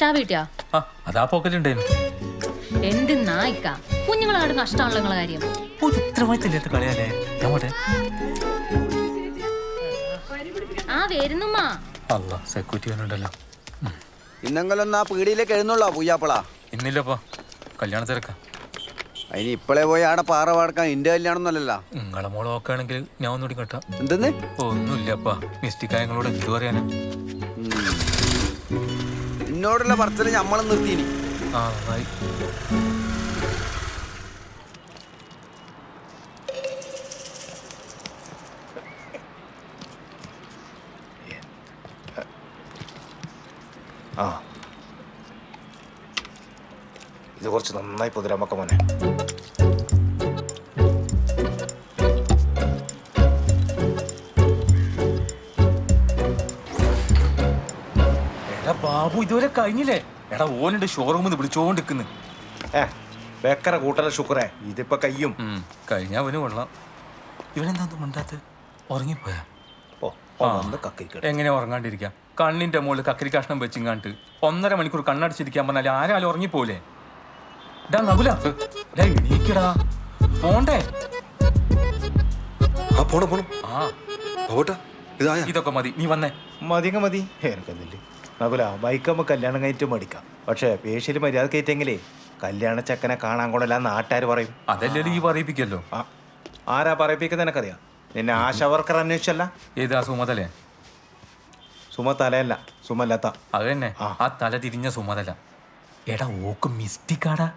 ചാവി കിട്ടിയാ? അതാ പോക്കറ്റുണ്ടായിരുന്നു. എന്തിന്നാ ഇക്ക കുഞ്ഞുങ്ങളാട് നഷ്ടമാണല്ലോ നിങ്ങളെ കാര്യം. ഉത്തരവാദിത്തമില്ലാത്ത കളിയല്ലേ. അങ്ങോട്ടെ ആ വരുന്നുമ്മാ. അല്ല സെക്യൂരിറ്റി വന്നിട്ടുണ്ടല്ലോ. ഇന്നെങ്കിലൊന്ന് ആ പീടിയിലേക്ക് എഴുന്നള്ളാ പൂയ്യാപ്പളാ. ഇന്നില്ലപ്പാ, കല്യാണ തിരക്കാ. അതിന് ഇപ്പളെ പോയി ആടെ പാറ പാടക്കാൻ ഇന്റെ കല്യാണം ഒന്നല്ലല്ലോ. നിങ്ങളെ മോളെ നോക്കുകയാണെങ്കിൽ ഞാൻ ഒന്നുകൂടി കേട്ടാ. എന്തെന്ന്? ഒന്നുമില്ലപ്പാ, മിസ്റ്റിക്കായങ്ങളോട് എന്തു പറയാനാ. എന്നോടുള്ള പറച്ചില് ഞമ്മളും നിർത്തിയിനി. നന്നായി. ഇത് കുറച്ച് നന്നായി പൊതിരാമക്ക മോനെ. എടാ ബാബു, ഇതുവരെ കഴിഞ്ഞില്ലേ? എടാ ഓനുണ്ട് ഷോറൂമിൽ വിളിച്ചോണ്ടിരിക്കുന്നു. ബേക്കറ കൂട്ടല ശുക്രേ, ഇതിപ്പോ കയ്യും കഴിഞ്ഞ അവന് കൊള്ളാം. ഇവനെന്താ മിണ്ടാത്ത? ഉറങ്ങിപ്പോയാ? എങ്ങനെ ഉറങ്ങാണ്ടിരിക്കാം? കണ്ണിന്റെ മുകളിൽ കക്കരി കഷ്ണം വെച്ചിങ്ങാണ്ട് 1.5 മണിക്കൂർ കണ്ണടിച്ചിരിക്കാൻ പറഞ്ഞാൽ ആരാലും ഉറങ്ങിപ്പോലെ. ഡാ നകുല, എണീക്കടാ, പോണ്ടേ? ഇതൊക്കെ മതി, നീ വന്നേ. മതിങ്ങ മതി. എനിക്കെന്നില്ലേ നകുല, ബൈക്കമ്മ കല്യാണം കഴിഞ്ഞിട്ട് മടിക്കാം. പക്ഷെ പേഷ്യല് മര്യാദ കയറ്റെങ്കിലേ കല്യാണ ചക്കനെ കാണാൻ കൊണ്ടല്ല നാട്ടുകാർ പറയും. അതല്ലേ ഈ പറയിപ്പിക്കല്ലോ. ആരാ പറയിപ്പിക്കുന്ന എനക്കറിയാം. നിന്നെ ആശാ വർക്കർ അന്വേഷിച്ചല്ല? ഏതാ സുമതലേ? സുമ തലയല്ല, സുമലത്ത. അത് തന്നെ, ആ തല തിരിഞ്ഞ സുമതല. എടാ ഓക്ക് മിസ്റ്റിക്കാടാ.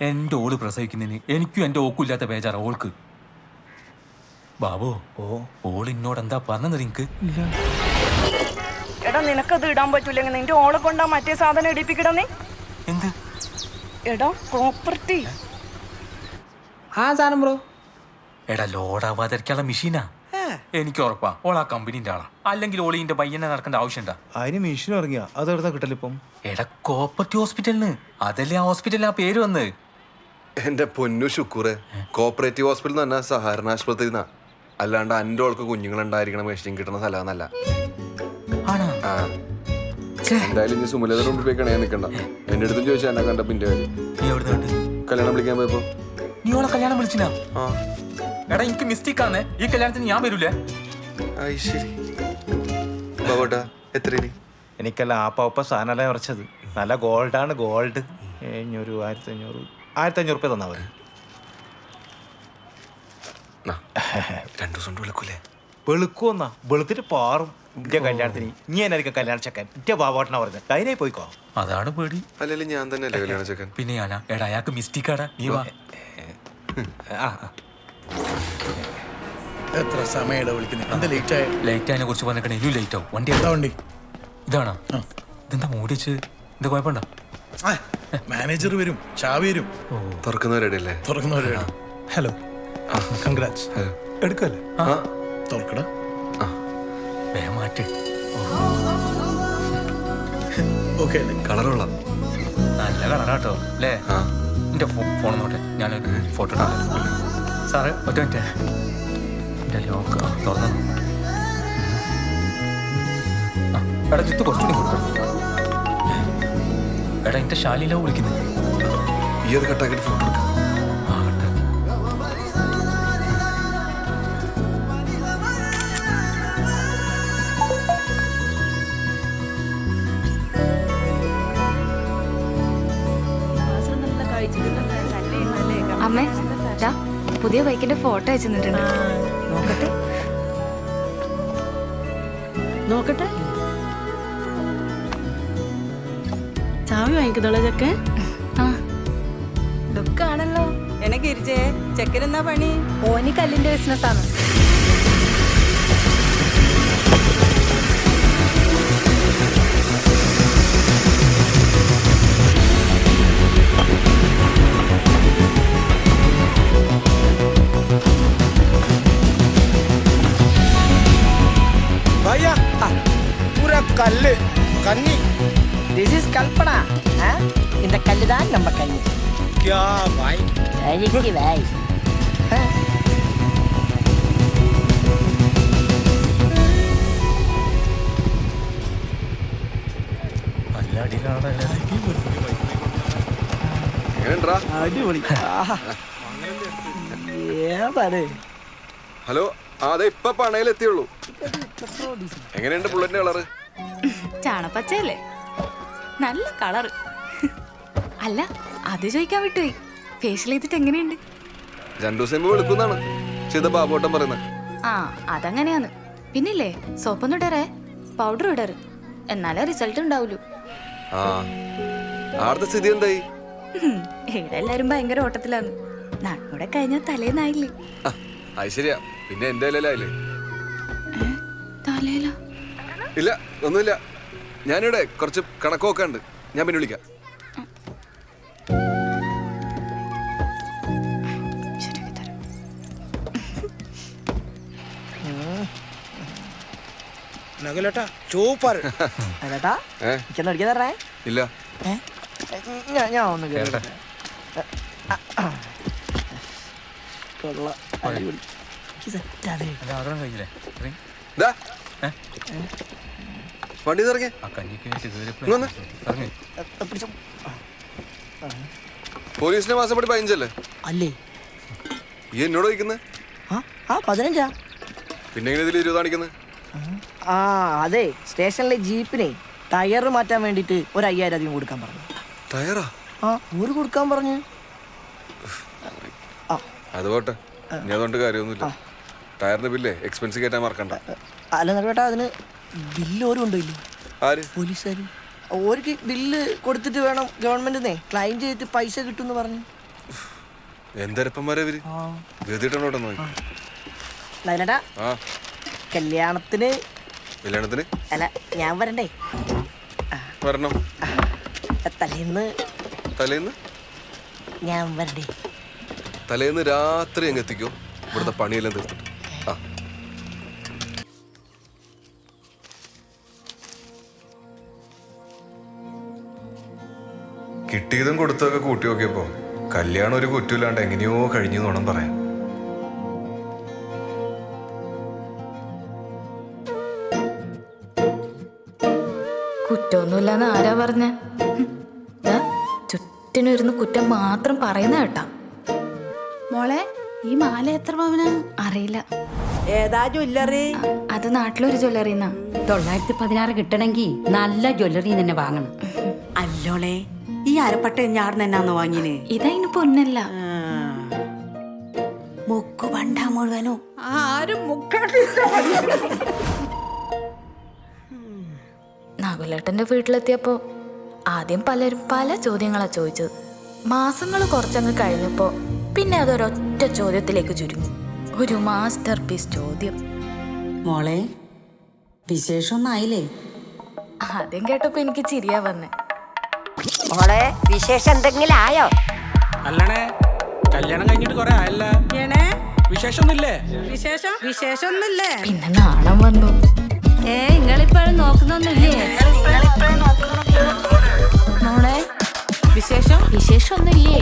എന്റെ ഓള് പ്രസവിക്കുന്നതിന് എനിക്കും എന്റെ ഓക്കും ഇല്ലാത്ത ബേജാറ ഓൾക്ക്. ബാബു, ഓൾ എന്നോട് എന്താ പറഞ്ഞത് നിനക്ക്? എടാ നിനക്കത് ഇടാൻ പറ്റൂലെങ്കിൽ നിന്റെ ഓളെ കൊണ്ടാ മറ്റേ സാധനം ഇടിപ്പിക്കടാ. നീ എന്ത്? എടാ പ്രോപ്പർട്ടി. ആ സാധനം ബ്രോ. എടാ ലോഡാവാതിരിക്കാനുള്ള മെഷീനാ. എനിക്ക് ഉറപ്പാ ഓൾ ആ കമ്പനീന്റെ ആളാ. അല്ലെങ്കിൽ ഓളിന്റെ പയ്യനെ നടക്കേണ്ട ആവശ്യമുണ്ടാ? അതിന് മെഷീൻ ഇറങ്ങിയ അതെടുത്താ കിട്ടലിപ്പം. എടാ കോപ്പർട്ടി ഹോസ്പിറ്റലിന്, അതല്ലേ ആ ഹോസ്പിറ്റലിന് ആ പേര് വന്ന്. എന്റെ പൊന്നു ശുക്കൂറെ, കോപ്പറേറ്റീവ് ഹോസ്പിറ്റൽ എന്ന് പറഞ്ഞാൽ സഹകരണ ആശുപത്രി, അല്ലാണ്ട് എൻ്റെ ഓൾക്ക് കുഞ്ഞുങ്ങളുണ്ടായിരിക്കണം മെഷീൻ കിട്ടുന്ന സ്ഥലമെന്നല്ല. എന്തായാലും ഇനി സുമലതയുടെ മുമ്പിൽ പോയി കണയാൻ നിൽക്കണ്ട. എന്റെ അടുത്തും ചോദിച്ചാൽ എന്നെ കണ്ട പിന്നെ കല്യാണം വിളിക്കാൻ പോയപ്പോ നീ ഓളെ കല്യാണം വിളിച്ചിനാ? എടാ എനിക്ക് മിസ്റ്റേക്ക് ആണ്, ഈ കല്യാണത്തിന് ഞാൻ വരൂലേ. എത്ര? എനിക്കല്ല ആപ്പ സാധനം ഉറച്ചത് നല്ല ഗോൾഡാണ്. ഗോൾഡ് 1500 റുപ്യ തന്നാ മതി. 2 ദിവസം കൊണ്ട് വിളിക്കൂലേ? വെളുക്കുവന്നാ വെളുത്തിട്ട് പാറും. ഇന്റെ കല്യാണത്തിന് ഇനി എന്നായിരിക്കും കല്യാണ ചക്കൻ. ഇന്റെ ബാബോട്ടനാ പറഞ്ഞത്. അതിനായി പോയിക്കോ. അതാണ് പേടി. അല്ലെങ്കിൽ ഞാൻ തന്നെ അല്ലേ കല്യാണ ചക്കൻ? പിന്നെ ഞാനാ? എടാ അയാൾക്ക് മിസ്റ്റേക്കാടാ. നീ വാ. എത്ര സമയം വിളിക്കുന്നത്? ലേറ്റ് ആയതിനെ കുറിച്ച് പറഞ്ഞേ. ഇനിയും ലേറ്റ് ആവും. വണ്ടി വണ്ടി ഇതാണോ? ഇതെന്താ മൂടിച്ച്? എന്താ കുഴപ്പമുണ്ടോ? മാനേജർ വരും, ചാവി വരും. തുറക്കുന്നവരല്ലേ? തുറക്കുന്നവരാണ്. Hello, congrats. എടുക്കല്ലേ? തുറക്കടാ. മാറ്റ്. ഓക്കെ. കളറുള്ള നല്ല കളറാട്ടോ അല്ലേ? എന്റെ ഫോൺ നോട്ടെ, ഞാൻ ഫോട്ടോ സാറേ. ഒറ്റ മിനിറ്റ്, എന്റെ ലോക്ക് തുറന്നു. എടാ ചുറ്റ് കുറച്ചുകൂടി കൊടുക്കണം. എടാ എന്റെ ശാലിയിലാ വിളിക്കുന്നത്. ഈ ഒരു കട്ടാക്കിട്ട് ഫോട്ടോ എടുക്കാം. അമ്മേ, പുതിയ ബൈക്കിന്റെ ഫോട്ടോ അയച്ചു തന്നിട്ടുണ്ട്. നോക്കട്ടെ നോക്കട്ടെ. ചാവി വാങ്ങിക്കുന്നോളെ ചെക്കൻ. ലുക്കാണല്ലോ. എന്നെ ഗിരിജേ, ചെക്കനെന്നാ പണി? ഓനി കല്ലിന്റെ ബിസിനസ് ആണ്. கல்லு கன்னி. This is Kalpana. இந்த கல்லு தான் நம்ம கன்னி. क्या भाई? சரிக்கு भाई. അല്ലാടി എങ്ങനെയുണ്ടാ? അടിപൊളി ഏതാണ് ഹലോ അതെ ഇപ്പൊ പണയിലെത്തിയുള്ളൂ. എങ്ങനെയുണ്ട് ബുള്ളറ്റിന്റെ കളറ്? ചാണപ്പച്ചയല്ലേ, നല്ല കളറ്. അല്ല, അത് ചോദിക്കാൻ വിട്ടുപോയി, ഫേഷ്യൽ ചെയ്തിട്ട് എങ്ങനെയുണ്ട്? 2 ദിവസം മുമ്പ് വിളിക്കുന്നാണ് ചെയ്ത ബാബോട്ടം പറയുന്നത്. ആ, അതങ്ങനെയാന്ന്. പിന്നില്ലേ, സോപ്പൊന്നും ഇടറേ, പൗഡർ ഇടറ്, എന്നാലേ റിസൾട്ട് ഉണ്ടാവൂലൂ. ആ ആടുത്തെ സ്ഥിതി എന്തായി? ഇവിടെ എല്ലാരും ഭയങ്കര ഓട്ടത്തിലാന്ന്. നാട്ടിലൂടെ കഴിഞ്ഞാൽ തലേന്നായില്ലേ? അത് ശരിയാ, പിന്നെ എന്റെ ഇലയിലായില്ലേ? തലേല ഇല്ല ഒന്നുമില്ല, ഞാനിവിടെ കുറച്ച് കണക്ക് നോക്കാണ്ട്, ഞാൻ പിന്നെ വിളിക്കാം. നകുലേട്ടാ സൂപ്പർ. ചേട്ടാ ഏ എനിക്കെന്ന് അടിക്കാൻ തരണേ. ഇല്ല ഞാൻ ഒന്ന് കേറട്ടെ. കൊള്ളാം, അടിപൊളി. എനിക്ക് സെറ്റാണ്. കഴിഞ്ഞില്ലേ? ദാ, വണ്ടി ഇറങ്ങി ആ കഞ്ഞിക്കായിട്ട് ഇങ്ങ് വന്ന്. ഇറങ്ങി. പിടിച്ചോ. പോലീസിന്റെ മാസം പടി 15 അല്ലേ? അല്ലേ? ഈ എന്നോട് ചോദിക്കുന്നത്? ആ 15. പിന്നെ എങ്ങനെ ഇതിൽ 20 കാണിക്കുന്നത്? ആ അതെ, സ്റ്റേഷനിലെ ജീപ്പിനെ ടയർ മാറ്റാൻ വേണ്ടിട്ട് ഒരു 5000 അധികം കൊടുക്കാൻ പറഞ്ഞു. ടയറാ? ആ, ഊര് കൊടുക്കാൻ പറഞ്ഞു. അത് പോട്ടെ, ഇനി അതുകൊണ്ട് കാര്യമൊന്നുമില്ല. ടയറിന്റെ ബില്ലേ എക്സ്പെൻസ് കയറ്റാൻ മറക്കണ്ട. അല്ല നടുവേട്ടാ, അതിന് ബില്ല് ഓരും ഉണ്ടല്ലോ. ആര്? പോലീസുകാർ. ഓർക്ക് ബില്ല് കൊടുത്തിട്ട് വേണം ഗവൺമെന്റിനെ ക്ലൈം ചെയ്തിട്ട് പൈസ കിട്ടുമെന്ന് പറഞ്ഞു. എന്തരപ്പന്മാരെ ഇവര് ഗതിട്ടോട്ടെ നോക്കി. നടുവേട്ടാ, ആ കല്യാണത്തിന് കല്യാണത്തിന് അല്ല ഞാൻ വരണ്ടേ? വരണം. തലേന്ന് ഞാൻ വരണ്ടേ? തലേന്ന് രാത്രി അങ്ങ് എത്തിക്കോ, ഇവിടുത്തെ പണിയെല്ലാം തീർത്തിട്ട്. ആ കിട്ടിയതും കൊടുത്തതൊക്കെ കൂട്ടി നോക്കിയപ്പോ കല്യാണം ഒരു കുറ്റമില്ലാണ്ട് എങ്ങനെയോ കഴിഞ്ഞു നോണം പറയാം. കുറ്റമൊന്നുമില്ലാന്ന് ആരാ പറഞ്ഞ? ചുറ്റിനിരുന്ന് കുറ്റം മാത്രം പറയുന്ന കേട്ടാ. മോളെ, ഈ മാല എത്ര പവനാ? അറിയില്ല, ഏതാ ജ്വല്ലറി? അത് നാട്ടിലൊരു ജ്വല്ലറിന്നാ. 916 കിട്ടണമെങ്കിൽ നല്ല ജ്വല്ലറി തന്നെ വാങ്ങണം. അല്ലോളെ, ഈ അരപ്പട്ട ഞാർന്ന് എന്നാന്ന് വാങ്ങിന്? ഇതതിന് പൊന്നല്ല. മുക്കു പണ്ടാ മുഴുവനോ? ആരും നകുലേട്ടന്റെ വീട്ടിലെത്തിയപ്പോ ആദ്യം പലരും പല ചോദ്യങ്ങളാ ചോദിച്ചത്. മാസങ്ങൾ കുറച്ചങ്ങ് കഴിഞ്ഞപ്പോ പിന്നെ അതൊരൊറ്റ ചോദ്യത്തിലേക്ക് ചുരുങ്ങി. ഒരു മാസ്റ്റർ പീസ് ചോദ്യം. മോളെ, വിശേഷമൊന്നായില്ലേ? ആദ്യം കേട്ടപ്പോ എനിക്ക് ചിരിയാ വന്നേ. മോളെ, വിശേഷം എന്തെങ്കിലും ആയോ? അല്ലണേ, കല്യാണം കഴിഞ്ഞിട്ട് കൊറേ ആയല്ല. വിശേഷമൊന്നുമില്ലേ? വിശേഷമൊന്നുമില്ലേ? പിന്നെ നാണം വന്നു. നിങ്ങളിപ്പോഴും നോക്കുന്നൊന്നുമില്ലേ? മോളെ, വിശേഷമൊന്നുമില്ലേ?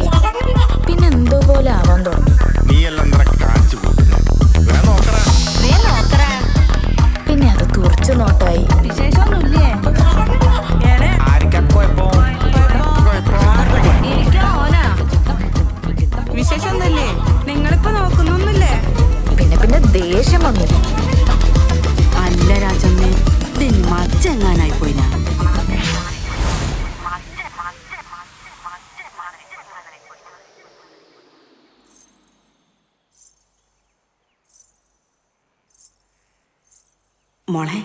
പിന്നെ എന്തോ പോലെ ആവാൻ തുടങ്ങി. പിന്നെ അത് തുറച്ചു നോട്ടായി. വിശേഷമൊന്നുമില്ലേ? വിശേഷമൊന്നുമില്ലേ? നിങ്ങളിപ്പോ നോക്കുന്നൊന്നുമില്ലേ? പിന്നെ ദേഷ്യം വന്നു. അല്ല രാജമ്മേ, ഇതിന് മച്ചെങ്ങാനായി പോയി ഞാൻ. മോളെ,